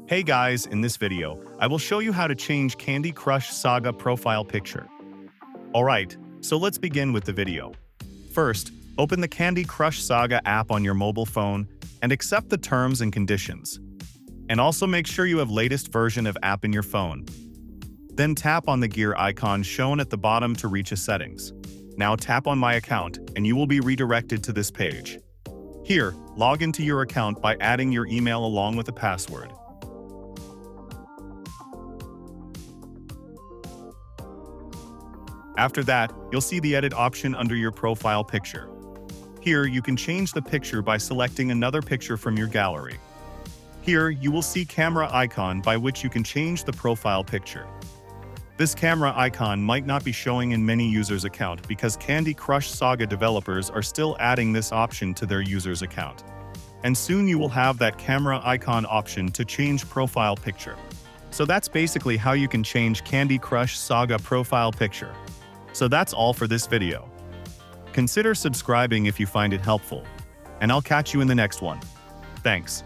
Hey guys, in this video, I will show you how to change Candy Crush Saga profile picture. Alright, so let's begin with the video. First, open the Candy Crush Saga app on your mobile phone and accept the terms and conditions. And also make sure you have latest version of app in your phone. Then tap on the gear icon shown at the bottom to reach a settings. Now tap on My Account and you will be redirected to this page. Here, log into your account by adding your email along with a password. After that, you'll see the edit option under your profile picture. Here, you can change the picture by selecting another picture from your gallery. Here, you will see camera icon by which you can change the profile picture. This camera icon might not be showing in many users' account because Candy Crush Saga developers are still adding this option to their users' account. And soon you will have that camera icon option to change profile picture. So that's basically how you can change Candy Crush Saga profile picture. So that's all for this video. Consider subscribing if you find it helpful. And I'll catch you in the next one. Thanks.